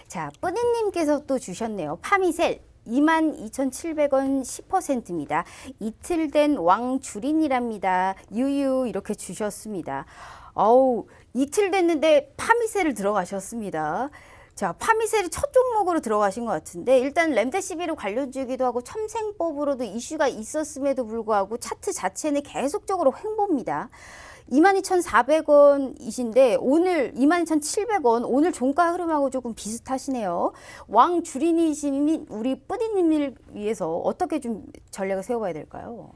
자, 뿌디님께서 또 주셨네요. 파미셀 22,700원 10%입니다. 이틀 된 왕주린이랍니다. 유유 이렇게 주셨습니다. 어우, 이틀 됐는데 파미셀을 들어가셨습니다. 자, 파미셀이 첫 종목으로 들어가신 것 같은데 일단 렘데시비르 관련주이기도 하고 첨생법으로도 이슈가 있었음에도 불구하고 차트 자체는 계속적으로 횡보입니다. 22,400원이신데 오늘 22,700원 오늘 종가 흐름하고 조금 비슷하시네요. 왕주린이신 우리 뿌디님을 위해서 어떻게 좀 전략을 세워봐야 될까요?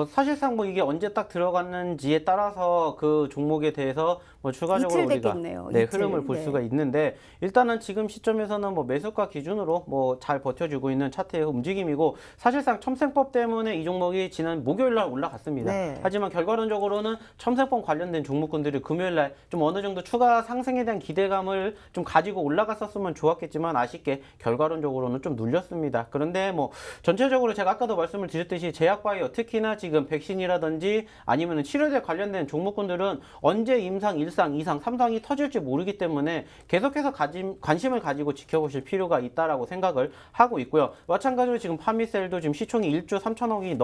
사실상 이게 언제 딱 들어갔는지에 따라서 그 종목에 대해서 추가적으로 이틀 우리가 됐겠네요. 네, 이틀. 흐름을 볼 네. 수가 있는데 일단은 지금 시점에서는 매수가 기준으로 잘 버텨주고 있는 차트의 움직임이고 사실상 첨생법 때문에 이 종목이 지난 목요일 날 올라갔습니다. 네. 하지만 결과론적으로는 첨생법 관련된 종목군들이 금요일 날 좀 어느 정도 추가 상승에 대한 기대감을 좀 가지고 올라갔었으면 좋았겠지만 아쉽게 결과론적으로는 좀 눌렸습니다. 그런데 전체적으로 제가 아까도 말씀을 드렸듯이 제약바이오 특히나 지금 백신이라든지 아니면 치료제 관련된 종목군들은 언제 임상, 1상, 2상, 3상이 터질지 모르기 때문에 계속해서 관심을 가지고 지켜보실 필요가 있다라고 생각을 하고 있고요. 마찬가지로 지금 파미셀도 지금 시총이 1조 3천억이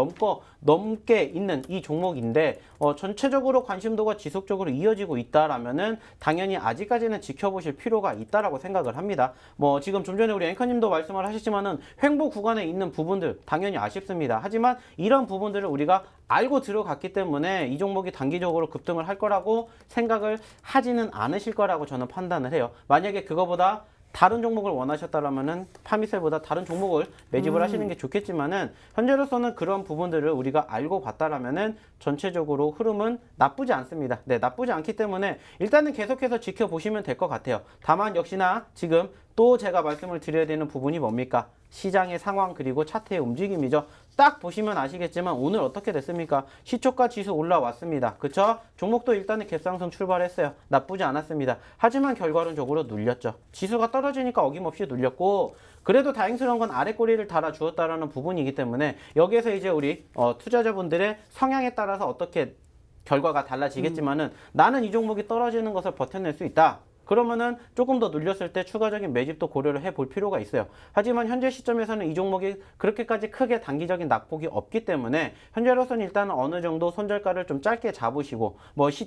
넘게 있는 이 종목인데 전체적으로 관심도가 지속적으로 이어지고 있다라면은 당연히 아직까지는 지켜보실 필요가 있다라고 생각을 합니다. 지금 좀 전에 우리 앵커님도 말씀을 하셨지만은 횡보 구간에 있는 부분들 당연히 아쉽습니다. 하지만 이런 부분들을 우리가 알고 들어갔기 때문에 이 종목이 단기적으로 급등을 할 거라고 생각을 하지는 않으실 거라고 저는 판단을 해요. 만약에 그거보다 다른 종목을 원하셨다라면은 파미셀보다 다른 종목을 매집을 하시는 게 좋겠지만은 현재로서는 그런 부분들을 우리가 알고 봤다라면은 전체적으로 흐름은 나쁘지 않습니다. 네, 나쁘지 않기 때문에 일단은 계속해서 지켜보시면 될 것 같아요. 다만 역시나 지금 또 제가 말씀을 드려야 되는 부분이 뭡니까? 시장의 상황 그리고 차트의 움직임이죠. 딱 보시면 아시겠지만 오늘 어떻게 됐습니까? 시초가 지수 올라왔습니다. 그쵸? 종목도 일단은 갭상승 출발했어요. 나쁘지 않았습니다. 하지만 결과론적으로 눌렸죠. 지수가 떨어지니까 어김없이 눌렸고 그래도 다행스러운 건 아래 꼬리를 달아주었다라는 부분이기 때문에 여기에서 이제 우리 투자자분들의 성향에 따라서 어떻게 결과가 달라지겠지만은 나는 이 종목이 떨어지는 것을 버텨낼 수 있다. 그러면은 조금 더 눌렸을 때 추가적인 매집도 고려를 해볼 필요가 있어요. 하지만 현재 시점에서는 이 종목이 그렇게까지 크게 단기적인 낙폭이 없기 때문에 현재로서는 일단 어느 정도 손절가를 좀 짧게 잡으시고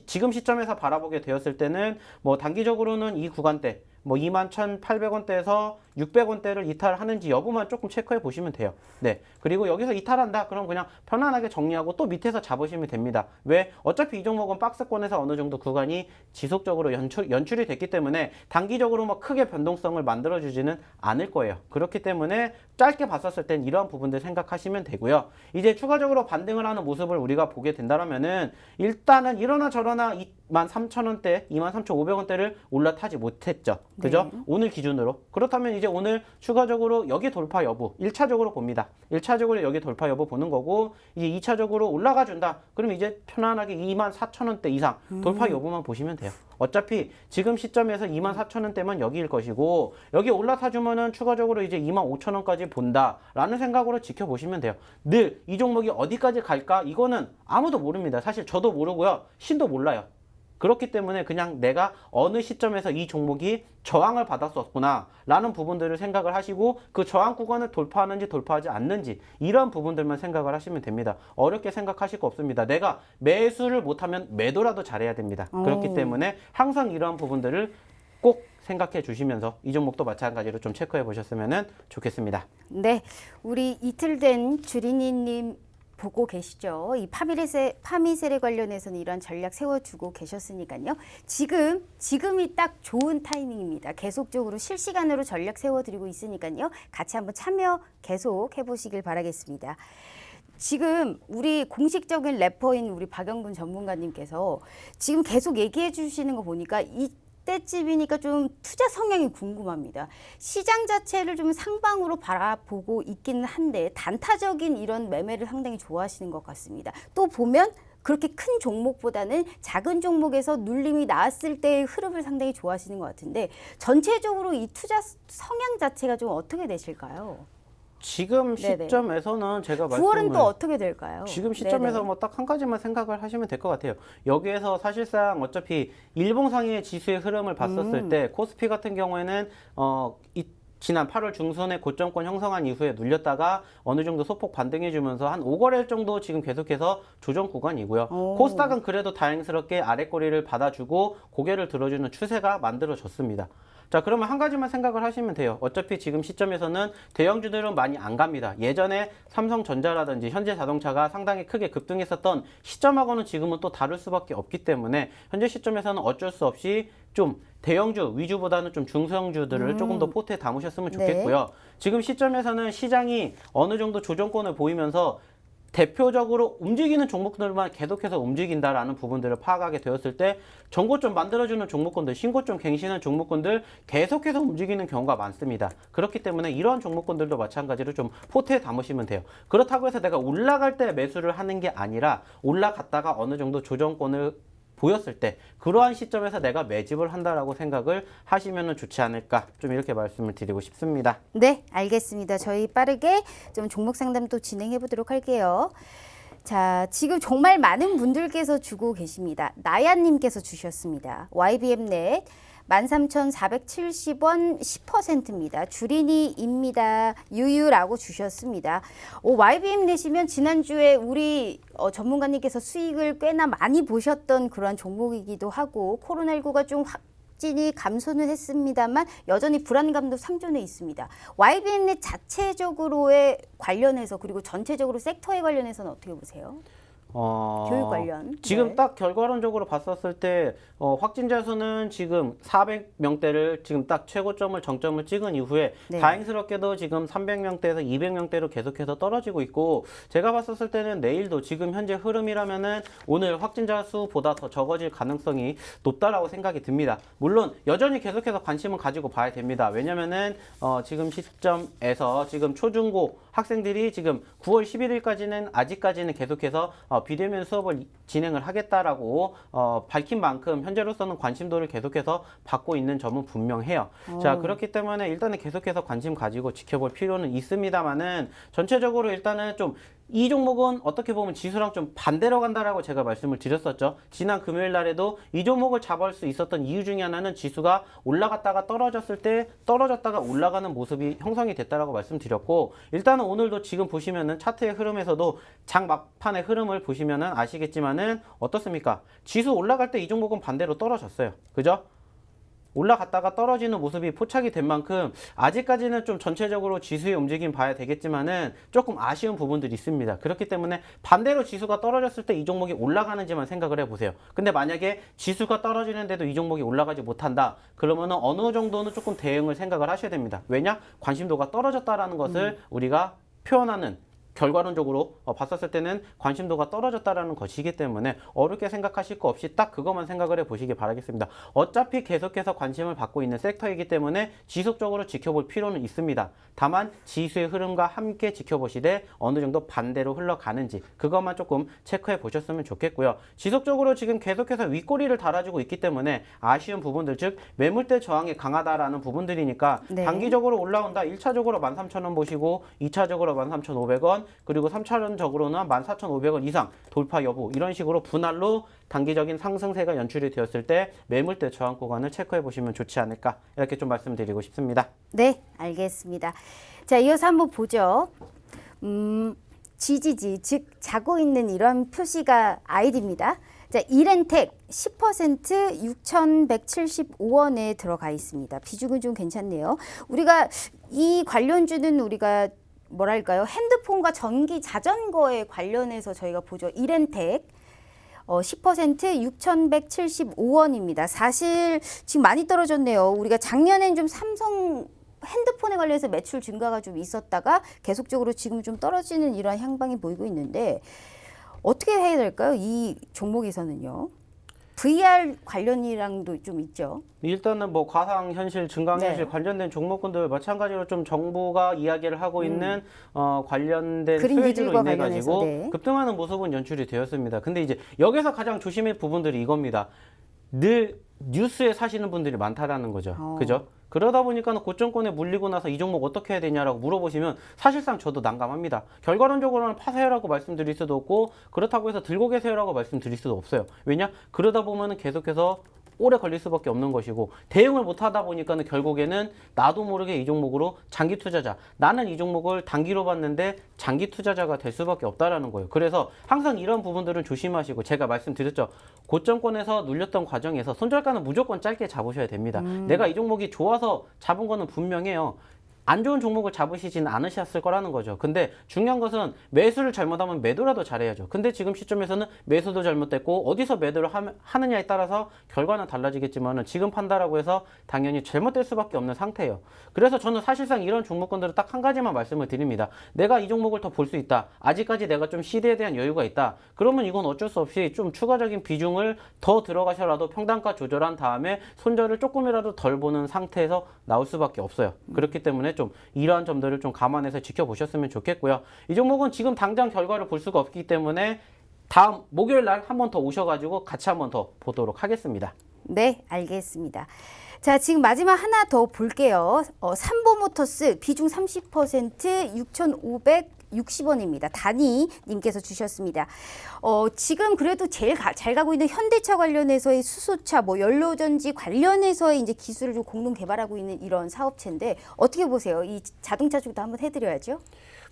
지금 시점에서 바라보게 되었을 때는 단기적으로는 이 구간대 21,800원대에서 600원대를 이탈하는지 여부만 조금 체크해 보시면 돼요. 네. 그리고 여기서 이탈한다? 그럼 그냥 편안하게 정리하고 또 밑에서 잡으시면 됩니다. 왜? 어차피 이 종목은 박스권에서 어느 정도 구간이 지속적으로 연출이 됐기 때문에 단기적으로 크게 변동성을 만들어주지는 않을 거예요. 그렇기 때문에 짧게 봤었을 땐 이러한 부분들 생각하시면 되고요. 이제 추가적으로 반등을 하는 모습을 우리가 보게 된다면은 일단은 이러나 저러나 23,000원대, 23,500원대를 올라타지 못했죠. 그죠? 네. 오늘 기준으로. 그렇다면 이제 오늘 추가적으로 여기 돌파 여부 1차적으로 봅니다. 1차적으로 여기 돌파 여부 보는 거고 이제 2차적으로 올라가 준다. 그럼 이제 편안하게 24,000원대 이상 돌파 여부만 보시면 돼요. 어차피 지금 시점에서 24,000원대만 여기일 것이고 여기 올라타 주면은 추가적으로 이제 25,000원까지 본다라는 생각으로 지켜보시면 돼요. 늘 이 종목이 어디까지 갈까? 이거는 아무도 모릅니다. 사실 저도 모르고요. 신도 몰라요. 그렇기 때문에 그냥 내가 어느 시점에서 이 종목이 저항을 받았었구나 라는 부분들을 생각을 하시고 그 저항 구간을 돌파하는지 돌파하지 않는지 이런 부분들만 생각을 하시면 됩니다. 어렵게 생각하실 거 없습니다. 내가 매수를 못하면 매도라도 잘해야 됩니다. 그렇기 때문에 항상 이러한 부분들을 꼭 생각해 주시면서 이 종목도 마찬가지로 좀 체크해 보셨으면 좋겠습니다. 네, 우리 이틀 된 주린이님 보고 계시죠? 이 파미셀에 관련해서는 이런 전략 세워주고 계셨으니까요. 지금이 딱 좋은 타이밍입니다. 계속적으로 실시간으로 전략 세워드리고 있으니까요. 같이 한번 참여 계속 해보시길 바라겠습니다. 지금 우리 공식적인 래퍼인 우리 박영분 전문가님께서 지금 계속 얘기해 주시는 거 보니까 때쯤이니까 좀 투자 성향이 궁금합니다. 시장 자체를 좀 상방으로 바라보고 있기는 한데 단타적인 이런 매매를 상당히 좋아하시는 것 같습니다. 또 보면 그렇게 큰 종목보다는 작은 종목에서 눌림이 나왔을 때의 흐름을 상당히 좋아하시는 것 같은데 전체적으로 이 투자 성향 자체가 좀 어떻게 되실까요? 지금 네네. 시점에서는 제가 9월은 또 어떻게 될까요? 지금 시점에서 네네. 뭐 딱 한 가지만 생각을 하시면 될 것 같아요. 여기에서 사실상 어차피 일봉상의 지수의 흐름을 봤었을 때 코스피 같은 경우에는 지난 8월 중순에 고점권 형성한 이후에 눌렸다가 어느 정도 소폭 반등해주면서 한 5거래일 정도 지금 계속해서 조정 구간이고요. 오. 코스닥은 그래도 다행스럽게 아랫꼬리를 받아주고 고개를 들어주는 추세가 만들어졌습니다. 자, 그러면 한 가지만 생각을 하시면 돼요. 어차피 지금 시점에서는 대형주들은 많이 안 갑니다. 예전에 삼성전자라든지 현대자동차가 상당히 크게 급등했었던 시점하고는 지금은 또 다를 수밖에 없기 때문에 현재 시점에서는 어쩔 수 없이 좀 대형주 위주보다는 좀 중소형주들을 조금 더 포트에 담으셨으면 좋겠고요. 지금 시점에서는 시장이 어느 정도 조정권을 보이면서 대표적으로 움직이는 종목들만 계속해서 움직인다라는 부분들을 파악하게 되었을 때 전고점 만들어주는 종목군들, 신고점 갱신하는 종목군들 계속해서 움직이는 경우가 많습니다. 그렇기 때문에 이러한 종목군들도 마찬가지로 좀 포트에 담으시면 돼요. 그렇다고 해서 내가 올라갈 때 매수를 하는 게 아니라 올라갔다가 어느 정도 조정권을 보였을 때 그러한 시점에서 내가 매집을 한다라고 생각을 하시면 좋지 않을까, 좀 이렇게 말씀을 드리고 싶습니다. 네, 알겠습니다. 저희 빠르게 좀 종목 상담 또 진행해 보도록 할게요. 자, 지금 정말 많은 분들께서 주고 계십니다. 나야님께서 주셨습니다. YBM넷 13,470원 10%입니다. 주린이입니다. 유유라고 주셨습니다. YBM 내시면 지난주에 우리 전문가님께서 수익을 꽤나 많이 보셨던 그런 종목이기도 하고 코로나19가 좀 확진이 감소는 했습니다만 여전히 불안감도 상존해 있습니다. YBM 넷 자체적으로의 관련해서 그리고 전체적으로 섹터에 관련해서는 어떻게 보세요? 교육 관련. 지금 네. 딱 결과론적으로 봤었을 때 확진자 수는 지금 400명대를 지금 딱 최고점을 정점을 찍은 이후에 네. 다행스럽게도 지금 300명대에서 200명대로 계속해서 떨어지고 있고, 제가 봤었을 때는 내일도 지금 현재 흐름이라면은 오늘 확진자 수보다 더 적어질 가능성이 높다라고 생각이 듭니다. 물론 여전히 계속해서 관심을 가지고 봐야 됩니다. 왜냐면은 지금 시점에서 지금 초중고 학생들이 지금 9월 11일까지는 아직까지는 계속해서 비대면 수업을 진행을 하겠다라고 밝힌 만큼 현재로서는 관심도를 계속해서 받고 있는 점은 분명해요. 자, 그렇기 때문에 일단은 계속해서 관심 가지고 지켜볼 필요는 있습니다만은 전체적으로 일단은 좀 이 종목은 어떻게 보면 지수랑 좀 반대로 간다라고 제가 말씀을 드렸었죠. 지난 금요일 날에도 이 종목을 잡을 수 있었던 이유 중에 하나는 지수가 올라갔다가 떨어졌을 때 떨어졌다가 올라가는 모습이 형성이 됐다라고 말씀드렸고, 일단은 오늘도 지금 보시면은 차트의 흐름에서도 장 막판의 흐름을 보시면은 아시겠지만은 어떻습니까? 지수 올라갈 때 이 종목은 반대로 떨어졌어요. 그죠? 올라갔다가 떨어지는 모습이 포착이 된 만큼 아직까지는 좀 전체적으로 지수의 움직임 봐야 되겠지만은 조금 아쉬운 부분들이 있습니다. 그렇기 때문에 반대로 지수가 떨어졌을 때 이 종목이 올라가는지만 생각을 해보세요. 근데 만약에 지수가 떨어지는데도 이 종목이 올라가지 못한다, 그러면은 어느 정도는 조금 대응을 생각을 하셔야 됩니다. 왜냐? 관심도가 떨어졌다라는 것을 우리가 표현하는, 결과론적으로 봤었을 때는 관심도가 떨어졌다라는 것이기 때문에 어렵게 생각하실 거 없이 딱 그것만 생각을 해보시기 바라겠습니다. 어차피 계속해서 관심을 받고 있는 섹터이기 때문에 지속적으로 지켜볼 필요는 있습니다. 다만 지수의 흐름과 함께 지켜보시되 어느 정도 반대로 흘러가는지 그것만 조금 체크해 보셨으면 좋겠고요. 지속적으로 지금 계속해서 윗꼬리를 달아주고 있기 때문에 아쉬운 부분들, 즉 매물대 저항이 강하다라는 부분들이니까 네. 단기적으로 올라온다. 1차적으로 13,000원 보시고 2차적으로 13,500원, 그리고 3차전적으로는 14,500원 이상 돌파 여부, 이런 식으로 분할로 단기적인 상승세가 연출이 되었을 때 매물대 저항 구간을 체크해 보시면 좋지 않을까, 이렇게 좀 말씀드리고 싶습니다. 네, 알겠습니다. 자, 이어서 한번 보죠. GGG, 즉 자고 있는 이런 표시가 아이디입니다. 자, 이렌텍 10% 6,175원에 들어가 있습니다. 비중은 좀 괜찮네요. 우리가 이 관련주는 우리가 뭐랄까요? 핸드폰과 전기 자전거에 관련해서 저희가 보죠. 이렌텍 10% 6,175원입니다. 사실 지금 많이 떨어졌네요. 우리가 작년엔 좀 삼성 핸드폰에 관련해서 매출 증가가 좀 있었다가 계속적으로 지금 좀 떨어지는 이러한 향방이 보이고 있는데 어떻게 해야 될까요? 이 종목에서는요. VR 관련이랑도 좀 있죠. 일단은 뭐 가상현실, 증강현실 네. 관련된 종목군들 마찬가지로 좀 정부가 이야기를 하고 있는 관련된 그린 수혜주로 니들과 인해 관련해서, 가지고 네. 급등하는 모습은 연출이 되었습니다. 근데 이제 여기서 가장 조심할 부분들이 이겁니다. 늘 뉴스에 사시는 분들이 많다라는 거죠. 그죠? 그러다 보니까 고점권에 물리고 나서 이 종목 어떻게 해야 되냐라고 물어보시면 사실상 저도 난감합니다. 결과론적으로는 파세요라고 말씀드릴 수도 없고 그렇다고 해서 들고 계세요라고 말씀드릴 수도 없어요. 왜냐? 그러다 보면은 계속해서 오래 걸릴 수밖에 없는 것이고 대응을 못하다 보니까는 결국에는 나도 모르게 이 종목으로 장기 투자자, 나는 이 종목을 단기로 봤는데 장기 투자자가 될 수밖에 없다라는 거예요. 그래서 항상 이런 부분들은 조심하시고 제가 말씀드렸죠. 고점권에서 눌렸던 과정에서 손절가는 무조건 짧게 잡으셔야 됩니다. 내가 이 종목이 좋아서 잡은 거는 분명해요. 안 좋은 종목을 잡으시진 않으셨을 거라는 거죠. 근데 중요한 것은 매수를 잘못하면 매도라도 잘해야죠. 근데 지금 시점에서는 매수도 잘못됐고 어디서 매도를 하느냐에 따라서 결과는 달라지겠지만은 지금 판다라고 해서 당연히 잘못될 수밖에 없는 상태예요. 그래서 저는 사실상 이런 종목군들은 딱 한 가지만 말씀을 드립니다. 내가 이 종목을 더 볼 수 있다. 아직까지 내가 좀 시대에 대한 여유가 있다. 그러면 이건 어쩔 수 없이 좀 추가적인 비중을 더 들어가셔라도 평단가 조절한 다음에 손절을 조금이라도 덜 보는 상태에서 나올 수밖에 없어요. 그렇기 때문에 좀 이러한 점들을 좀 감안해서 지켜보셨으면 좋겠고요. 이 종목은 지금 당장 결과를 볼 수가 없기 때문에 다음 목요일 날 한 번 더 오셔가지고 같이 한 번 더 보도록 하겠습니다. 네, 알겠습니다. 자, 지금 마지막 하나 더 볼게요. 삼보모터스 비중 30% 6,560원입니다. 다니님께서 주셨습니다. 지금 그래도 제일 잘 가고 있는 현대차 관련해서의 수소차, 뭐 연료전지 관련해서의 이제 기술을 좀 공동 개발하고 있는 이런 사업체인데 어떻게 보세요? 이 자동차 쪽도 한번 해드려야죠.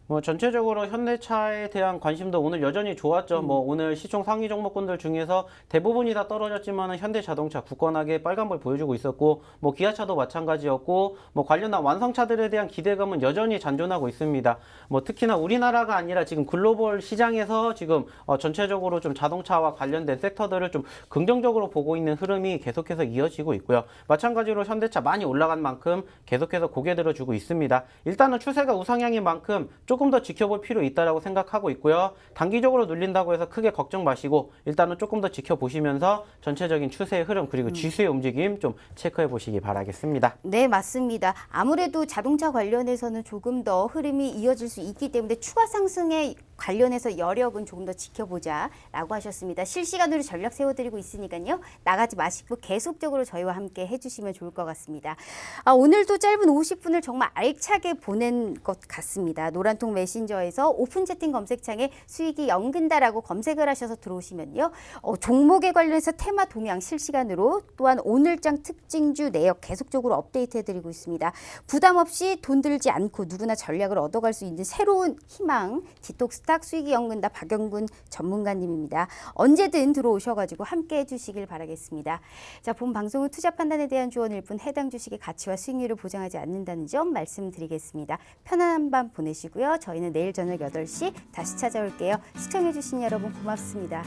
뭐 전체적으로 현대차에 대한 관심도 오늘 여전히 좋았죠. 뭐 오늘 시총 상위 종목군들 중에서 대부분이 다 떨어졌지만은 현대자동차 굳건하게 빨간불 보여주고 있었고, 뭐 기아차도 마찬가지였고, 뭐 관련한 완성차들에 대한 기대감은 여전히 잔존하고 있습니다. 뭐 특히나 우리나라가 아니라 지금 글로벌 시장에서 지금 전체적으로 좀 자동차와 관련된 섹터들을 좀 긍정적으로 보고 있는 흐름이 계속해서 이어지고 있고요. 마찬가지로 현대차 많이 올라간 만큼 계속해서 고개 들어주고 있습니다. 일단은 추세가 우상향인 만큼 조금 더 지켜볼 필요 있다라고 생각하고 있고요. 단기적으로 눌린다고 해서 크게 걱정 마시고 일단은 조금 더 지켜보시면서 전체적인 추세의 흐름 그리고 지수의 움직임 좀 체크해 보시기 바라겠습니다. 네, 맞습니다. 아무래도 자동차 관련해서는 조금 더 흐름이 이어질 수 있기 때문에 추가 상승에 관련해서 여력은 조금 더 지켜보자라고 하셨습니다. 실시간으로 전략 세워드리고 있으니까요. 나가지 마시고 계속적으로 저희와 함께 해주시면 좋을 것 같습니다. 오늘도 짧은 50분을 정말 알차게 보낸 것 같습니다. 노란통 메신저에서 오픈 채팅 검색창에 수익이 연근다라고 검색을 하셔서 들어오시면요. 종목에 관련해서 테마 동향 실시간으로 또한 오늘장 특징주 내역 계속적으로 업데이트해드리고 있습니다. 부담 없이 돈 들지 않고 누구나 전략을 얻어갈 수 있는 새로운 희망 디톡스탁 수익이 연근다 박영근 전문가님입니다. 언제든 들어오셔가지고 함께 해주시길 바라겠습니다. 자, 본 방송은 투자 판단에 대한 조언일 뿐 해당 주식의 가치와 수익률을 보장하지 않는다는 점 말씀드리겠습니다. 편안한 밤 보내시고요. 저희는 내일 저녁 8시 다시 찾아올게요. 시청해주신 여러분 고맙습니다.